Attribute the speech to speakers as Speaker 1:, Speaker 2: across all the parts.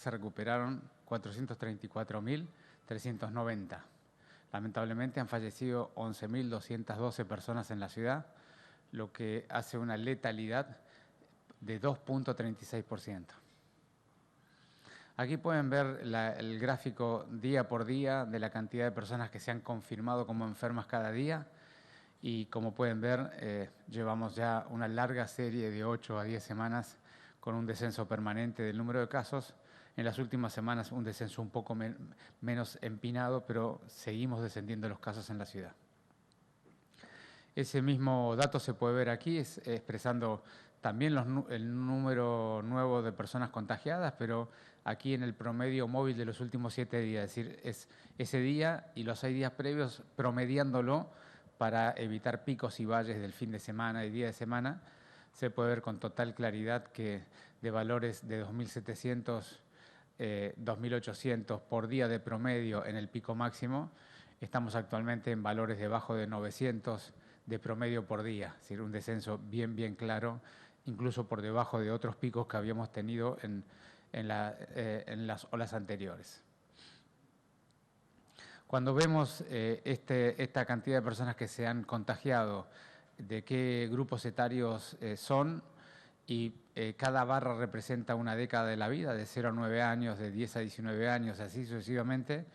Speaker 1: se recuperaron 434.390. Lamentablemente han fallecido 11.212 personas en la ciudad, lo que hace una letalidad de 2.36%. Aquí pueden ver el gráfico día por día de la cantidad de personas que se han confirmado como enfermas cada día. Y como pueden ver, llevamos ya una larga serie de 8 a 10 semanas con un descenso permanente del número de casos. En las últimas semanas un descenso un poco menos empinado, pero seguimos descendiendo los casos en la ciudad. Ese mismo dato se puede ver aquí, expresando también el número nuevo de personas contagiadas, pero aquí en el promedio móvil de los últimos 7 días, es decir, es ese día y los 6 días previos promediándolo para evitar picos y valles del fin de semana y día de semana. Se puede ver con total claridad que de valores de 2.700, 2.800 por día de promedio en el pico máximo, estamos actualmente en valores debajo de 900 de promedio por día, es decir, un descenso bien claro, incluso por debajo de otros picos que habíamos tenido en las olas anteriores. Cuando vemos esta cantidad de personas que se han contagiado, de qué grupos etarios son, y cada barra representa una década de la vida, de 0 a 9 años, de 10 a 19 años, así sucesivamente,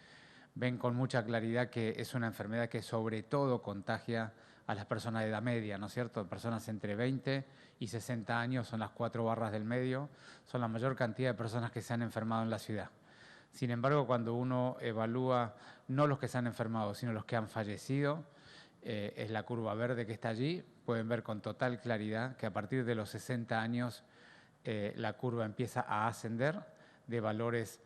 Speaker 1: ven con mucha claridad que es una enfermedad que sobre todo contagia a las personas de edad media, ¿no es cierto? Personas entre 20 y 60 años son las 4 barras del medio, son la mayor cantidad de personas que se han enfermado en la ciudad. Sin embargo, cuando uno evalúa no los que se han enfermado, sino los que han fallecido, es la curva verde que está allí, pueden ver con total claridad que a partir de los 60 años la curva empieza a ascender de valores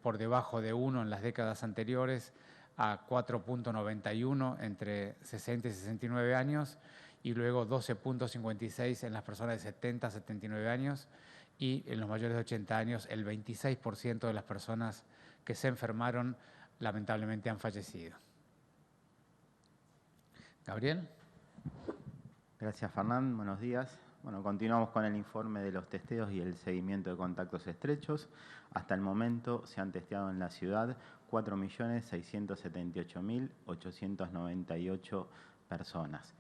Speaker 1: por debajo de 1 en las décadas anteriores a 4.91 entre 60 y 69 años y luego 12.56 en las personas de 70 a 79 años y en los mayores de 80 años el 26% de las personas que se enfermaron lamentablemente han fallecido. Gabriel.
Speaker 2: Gracias, Fernán. Buenos días. Bueno, continuamos con el informe de los testeos y el seguimiento de contactos estrechos. Hasta el momento se han testeado en la ciudad 4.678.898 personas.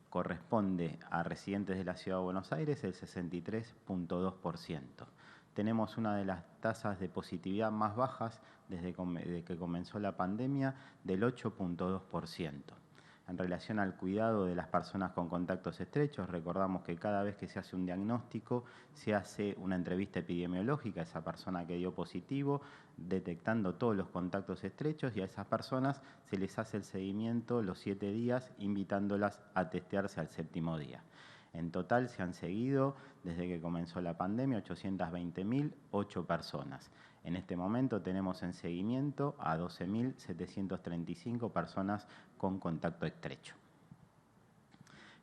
Speaker 2: Corresponde a residentes de la Ciudad de Buenos Aires el 63.2%. Tenemos una de las tasas de positividad más bajas desde que comenzó la pandemia, del 8.2%. En relación al cuidado de las personas con contactos estrechos, recordamos que cada vez que se hace un diagnóstico, se hace una entrevista epidemiológica a esa persona que dio positivo, detectando todos los contactos estrechos, y a esas personas se les hace el seguimiento los 7 días, invitándolas a testearse al 7º día. En total se han seguido, desde que comenzó la pandemia, 820.008 personas. En este momento tenemos en seguimiento a 12.735 personas con contacto estrecho.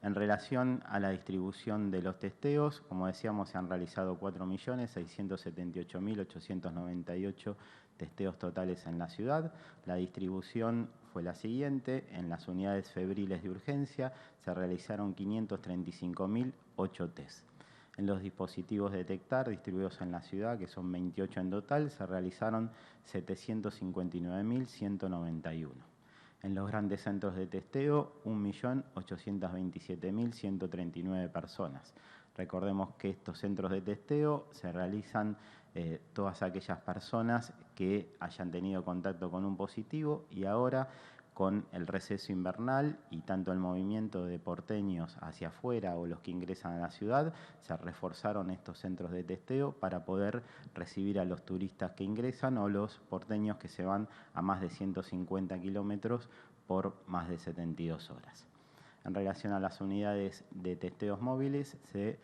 Speaker 2: En relación a la distribución de los testeos, como decíamos, se han realizado 4.678.898 testeos totales en la ciudad. La distribución fue la siguiente: en las unidades febriles de urgencia se realizaron 535.008 test. En los dispositivos detectar distribuidos en la ciudad, que son 28 en total, se realizaron 759.191. En los grandes centros de testeo, 1.827.139 personas. Recordemos que estos centros de testeo se realizan todas aquellas personas que hayan tenido contacto con un positivo, y ahora con el receso invernal y tanto el movimiento de porteños hacia afuera o los que ingresan a la ciudad, se reforzaron estos centros de testeo para poder recibir a los turistas que ingresan o los porteños que se van a más de 150 kilómetros por más de 72 horas. En relación a las unidades de testeos móviles, se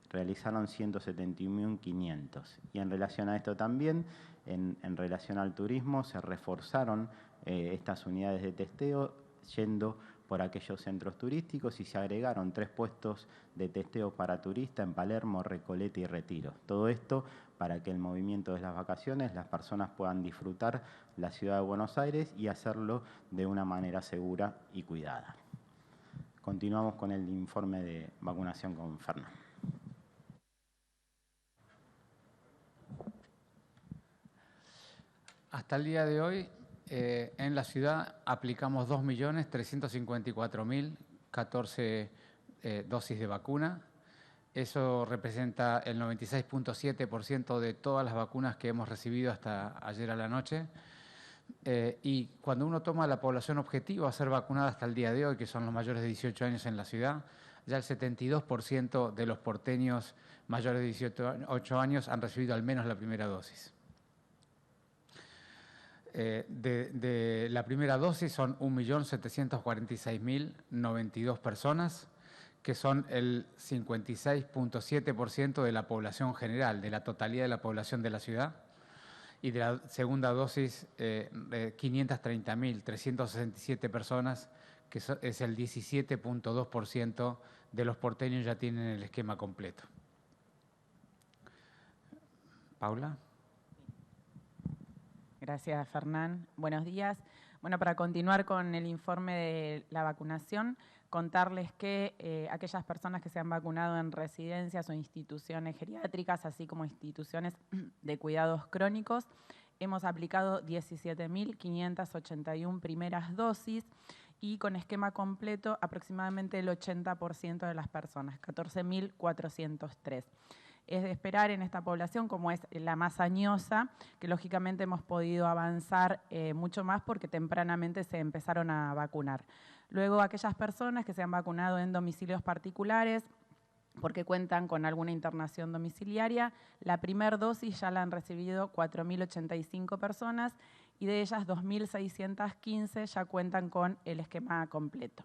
Speaker 2: realizaron 171.500. Y en relación a esto también, en relación al turismo, se reforzaron estas unidades de testeo yendo por aquellos centros turísticos, y se agregaron 3 puestos de testeo para turista en Palermo, Recoleta y Retiro. Todo esto para que el movimiento de las vacaciones las personas puedan disfrutar la ciudad de Buenos Aires y hacerlo de una manera segura y cuidada. Continuamos con el informe de vacunación con Fernán.
Speaker 1: Hasta el día de hoy, en la ciudad aplicamos 2.354.014 dosis de vacuna. Eso representa el 96.7% de todas las vacunas que hemos recibido hasta ayer a la noche. Y cuando uno toma la población objetivo a ser vacunada hasta el día de hoy, que son los mayores de 18 años en la ciudad, ya el 72% de los porteños mayores de 18 años han recibido al menos la primera dosis. De la primera dosis son 1.746.092 personas, que son el 56.7% de la población general, de la totalidad de la población de la ciudad. Y de la segunda dosis, 530.367 personas, que es el 17.2% de los porteños ya tienen el esquema completo. Paula.
Speaker 3: Gracias, Fernán. Buenos días. Bueno, para continuar con el informe de la vacunación, contarles que aquellas personas que se han vacunado en residencias o instituciones geriátricas, así como instituciones de cuidados crónicos, hemos aplicado 17.581 primeras dosis y con esquema completo aproximadamente el 80% de las personas, 14.403. Es de esperar en esta población, como es la más añosa, que lógicamente hemos podido avanzar mucho más porque tempranamente se empezaron a vacunar. Luego, aquellas personas que se han vacunado en domicilios particulares, porque cuentan con alguna internación domiciliaria, la primera dosis ya la han recibido 4.085 personas y de ellas 2.615 ya cuentan con el esquema completo.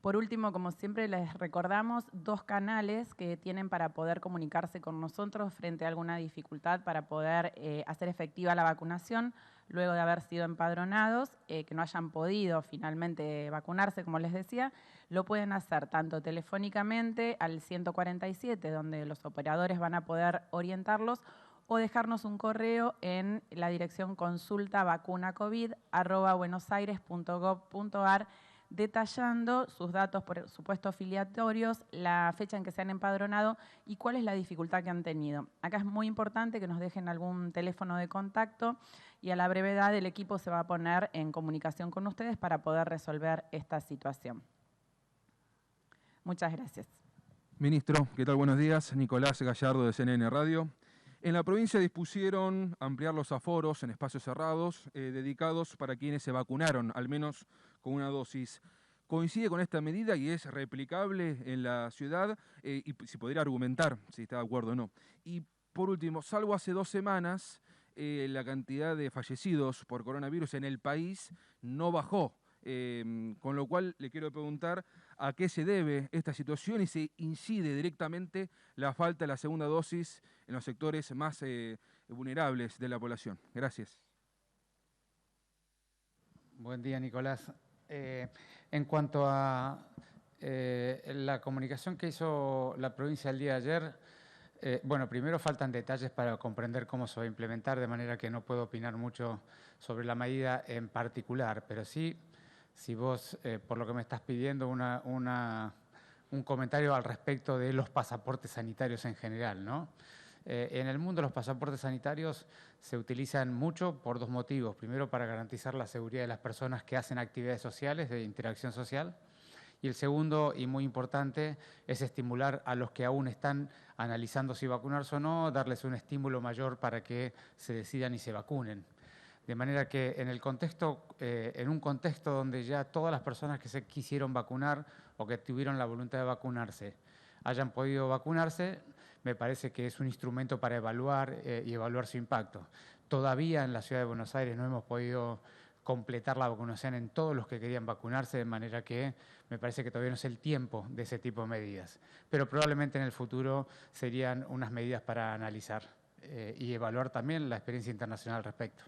Speaker 3: Por último, como siempre, les recordamos 2 canales que tienen para poder comunicarse con nosotros frente a alguna dificultad para poder hacer efectiva la vacunación luego de haber sido empadronados, que no hayan podido finalmente vacunarse, como les decía. Lo pueden hacer tanto telefónicamente al 147, donde los operadores van a poder orientarlos, o dejarnos un correo en la dirección consultavacunacovid@buenosaires.gov.ar, detallando sus datos, por supuesto, filiatorios, la fecha en que se han empadronado y cuál es la dificultad que han tenido. Acá es muy importante que nos dejen algún teléfono de contacto y a la brevedad el equipo se va a poner en comunicación con ustedes para poder resolver esta situación. Muchas gracias.
Speaker 4: Ministro, ¿qué tal? Buenos días. Nicolás Gallardo de CNN Radio. En la provincia dispusieron ampliar los aforos en espacios cerrados dedicados para quienes se vacunaron, al menos con una dosis. ¿Coincide con esta medida y es replicable en la ciudad? Y si podría argumentar si está de acuerdo o no. Y por último, salvo hace 2 semanas, la cantidad de fallecidos por coronavirus en el país no bajó. Con lo cual le quiero preguntar a qué se debe esta situación y si incide directamente la falta de la segunda dosis en los sectores más vulnerables de la población. Gracias.
Speaker 1: Buen día, Nicolás. En cuanto a la comunicación que hizo la provincia el día de ayer, bueno, primero faltan detalles para comprender cómo se va a implementar, de manera que no puedo opinar mucho sobre la medida en particular, pero sí, si vos, por lo que me estás pidiendo, un comentario al respecto de los pasaportes sanitarios en general, ¿no? En el mundo los pasaportes sanitarios se utilizan mucho por 2 motivos. Primero, para garantizar la seguridad de las personas que hacen actividades sociales, de interacción social. Y el segundo, y muy importante, es estimular a los que aún están analizando si vacunarse o no, darles un estímulo mayor para que se decidan y se vacunen. De manera que en un contexto donde ya todas las personas que se quisieron vacunar o que tuvieron la voluntad de vacunarse hayan podido vacunarse, me parece que es un instrumento para evaluar y evaluar su impacto. Todavía en la Ciudad de Buenos Aires no hemos podido completar la vacunación en todos los que querían vacunarse, de manera que me parece que todavía no es el tiempo de ese tipo de medidas. Pero probablemente en el futuro serían unas medidas para analizar y evaluar también la experiencia internacional al respecto.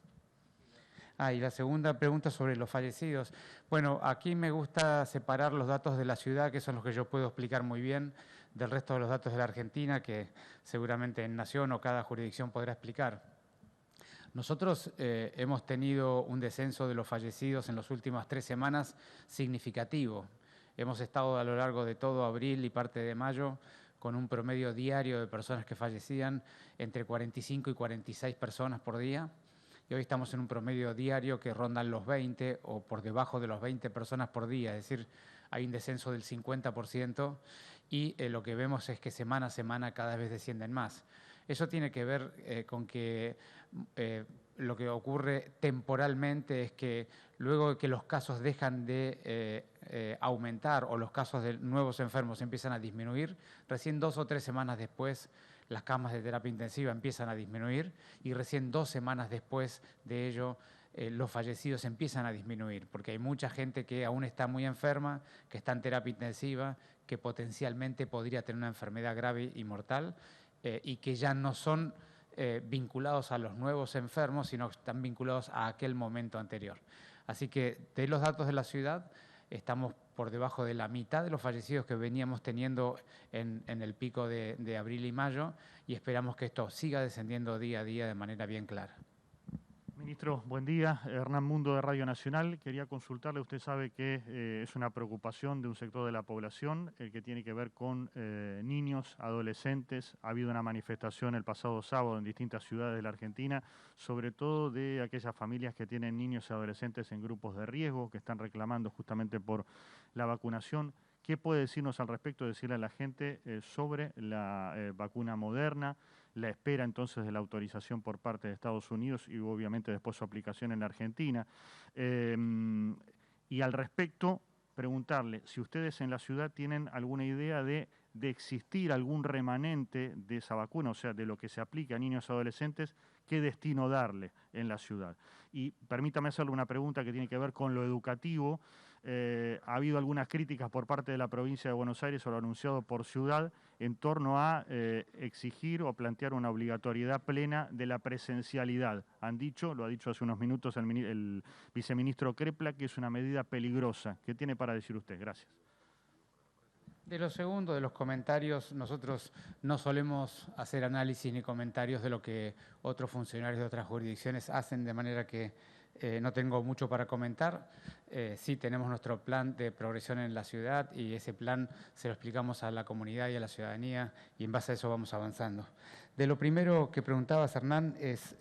Speaker 1: Y la segunda pregunta sobre los fallecidos. Bueno, aquí me gusta separar los datos de la ciudad, que son los que yo puedo explicar muy bien, del resto de los datos de la Argentina, que seguramente en Nación o cada jurisdicción podrá explicar. Nosotros hemos tenido un descenso de los fallecidos en las últimas 3 semanas significativo. Hemos estado a lo largo de todo abril y parte de mayo con un promedio diario de personas que fallecían entre 45 y 46 personas por día. Y hoy estamos en un promedio diario que rondan los 20 o por debajo de los 20 personas por día, es decir, hay un descenso del 50% y lo que vemos es que semana a semana cada vez descienden más. Eso tiene que ver con que lo que ocurre temporalmente es que luego de que los casos dejan de aumentar o los casos de nuevos enfermos empiezan a disminuir, recién 2 o 3 semanas después las camas de terapia intensiva empiezan a disminuir y recién 2 semanas después de ello los fallecidos empiezan a disminuir, porque hay mucha gente que aún está muy enferma, que está en terapia intensiva, que potencialmente podría tener una enfermedad grave y mortal y que ya no son vinculados a los nuevos enfermos, sino que están vinculados a aquel momento anterior. Así que de los datos de la ciudad estamos por debajo de la mitad de los fallecidos que veníamos teniendo en el pico de abril y mayo y esperamos que esto siga descendiendo día a día de manera bien clara.
Speaker 5: Ministro, buen día. Hernán Mundo de Radio Nacional. Quería consultarle, usted sabe que es una preocupación de un sector de la población, el que tiene que ver con niños, adolescentes. Ha habido una manifestación el pasado sábado en distintas ciudades de la Argentina, sobre todo de aquellas familias que tienen niños y adolescentes en grupos de riesgo, que están reclamando justamente por la vacunación. ¿Qué puede decirnos al respecto, decirle a la gente sobre la vacuna Moderna? La espera entonces de la autorización por parte de Estados Unidos y obviamente después su aplicación en la Argentina. Y al respecto, preguntarle si ustedes en la ciudad tienen alguna idea de existir algún remanente de esa vacuna, o sea, de lo que se aplica a niños y adolescentes, qué destino darle en la ciudad. Y permítame hacerle una pregunta que tiene que ver con lo educativo. Ha habido algunas críticas por parte de la provincia de Buenos Aires o lo anunciado por ciudad en torno a exigir o plantear una obligatoriedad plena de la presencialidad. Han dicho, lo ha dicho hace unos minutos el viceministro Crepla, que es una medida peligrosa. ¿Qué tiene para decir usted? Gracias.
Speaker 1: De lo segundo, de los comentarios, nosotros no solemos hacer análisis ni comentarios de lo que otros funcionarios de otras jurisdicciones hacen, de manera que no tengo mucho para comentar. Sí tenemos nuestro plan de progresión en la ciudad y ese plan se lo explicamos a la comunidad y a la ciudadanía y en base a eso vamos avanzando. De lo primero que preguntabas, Hernán, es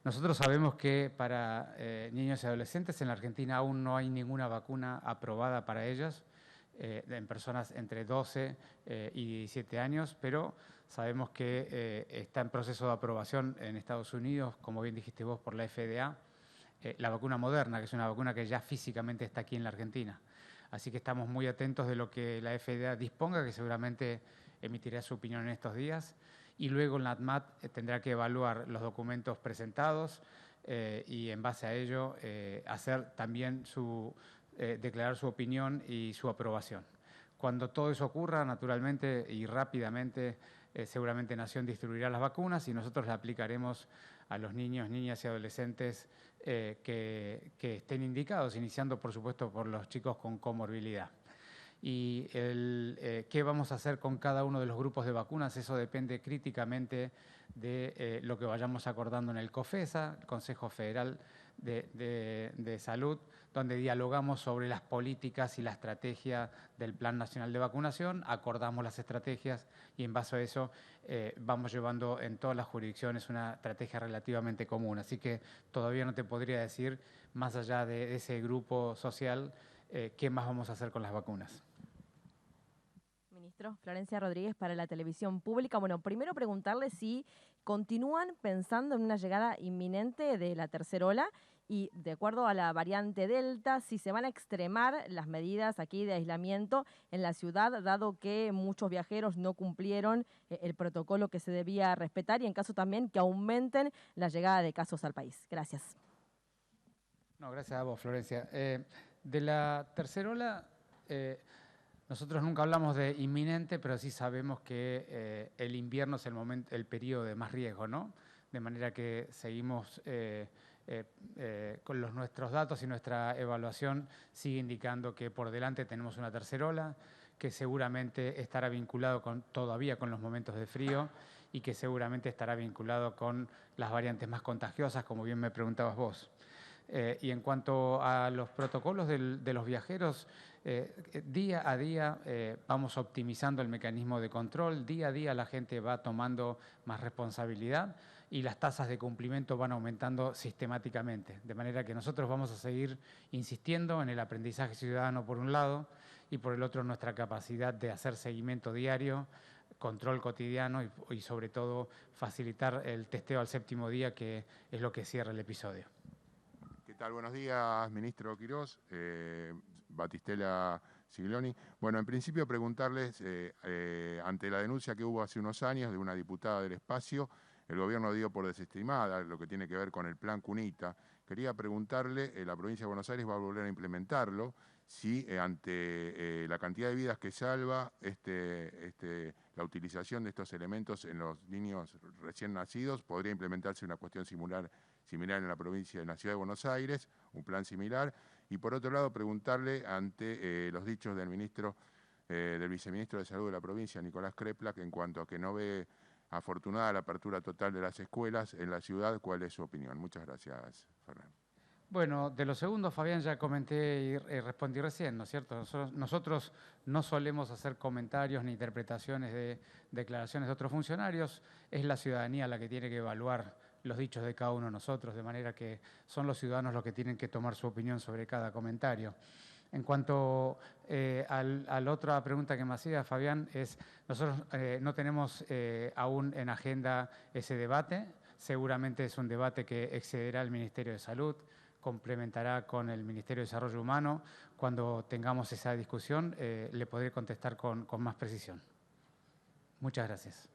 Speaker 1: nosotros sabemos que para niños y adolescentes en la Argentina aún no hay ninguna vacuna aprobada para ellos, en personas entre 12 y 17 años, pero sabemos que está en proceso de aprobación en Estados Unidos, como bien dijiste vos, por la FDA, la vacuna Moderna, que es una vacuna que ya físicamente está aquí en la Argentina. Así que estamos muy atentos de lo que la FDA disponga, que seguramente emitirá su opinión en estos días, y luego la ANMAT tendrá que evaluar los documentos presentados y en base a ello hacer también declarar su opinión y su aprobación. Cuando todo eso ocurra, naturalmente y rápidamente, seguramente Nación distribuirá las vacunas y nosotros las aplicaremos a los niños, niñas y adolescentes que estén indicados, iniciando por supuesto por los chicos con comorbilidad. Y qué vamos a hacer con cada uno de los grupos de vacunas, eso depende críticamente de lo que vayamos acordando en el COFESA, el Consejo Federal de Salud, donde dialogamos sobre las políticas y la estrategia del Plan Nacional de Vacunación, acordamos las estrategias y en base a eso vamos llevando en todas las jurisdicciones una estrategia relativamente común. Así que todavía no te podría decir, más allá de ese grupo social, qué más vamos a hacer con las vacunas.
Speaker 6: Ministro, Florencia Rodríguez para la televisión pública. Bueno, primero preguntarle si continúan pensando en una llegada inminente de la tercera ola y de acuerdo a la variante Delta, si se van a extremar las medidas aquí de aislamiento en la ciudad, dado que muchos viajeros no cumplieron el protocolo que se debía respetar y en caso también que aumenten la llegada de casos al país. Gracias.
Speaker 1: No, gracias a vos, Florencia. De la tercera ola, nosotros nunca hablamos de inminente, pero sí sabemos que el invierno es el periodo de más riesgo, ¿no? De manera que seguimos con nuestros datos y nuestra evaluación sigue indicando que por delante tenemos una tercera ola, que seguramente estará vinculado todavía con los momentos de frío y que seguramente estará vinculado con las variantes más contagiosas, como bien me preguntabas vos. Y en cuanto a los protocolos de los viajeros, Día a día vamos optimizando el mecanismo de control, día a día la gente va tomando más responsabilidad y las tasas de cumplimiento van aumentando sistemáticamente. De manera que nosotros vamos a seguir insistiendo en el aprendizaje ciudadano por un lado y por el otro nuestra capacidad de hacer seguimiento diario, control cotidiano y sobre todo facilitar el testeo al 7º día, que es lo que cierra el episodio.
Speaker 7: ¿Qué tal? Buenos días, ministro Quirós, Batistela Siglioni. Bueno, en principio preguntarles, ante la denuncia que hubo hace unos años de una diputada del espacio, el gobierno dio por desestimada lo que tiene que ver con el plan Cunita. Quería preguntarle, la provincia de Buenos Aires va a volver a implementarlo, si ante la cantidad de vidas que salva la utilización de estos elementos en los niños recién nacidos, podría implementarse una cuestión similar en la provincia, en la ciudad de Buenos Aires, un plan similar. Y por otro lado, preguntarle ante los dichos del viceministro de Salud de la provincia, Nicolás Kreplak, en cuanto a que no ve afortunada la apertura total de las escuelas en la ciudad, ¿cuál es su opinión? Muchas gracias, Fernando.
Speaker 1: Bueno, de lo segundo, Fabián, ya comenté y respondí recién, ¿no es cierto? Nosotros no solemos hacer comentarios ni interpretaciones de declaraciones de otros funcionarios, es la ciudadanía la que tiene que evaluar los dichos de cada uno de nosotros, de manera que son los ciudadanos los que tienen que tomar su opinión sobre cada comentario. En cuanto a la otra pregunta que me hacía, Fabián, nosotros no tenemos aún en agenda ese debate, seguramente es un debate que excederá el Ministerio de Salud, complementará con el Ministerio de Desarrollo Humano. Cuando tengamos esa discusión, le podré contestar con más precisión. Muchas gracias.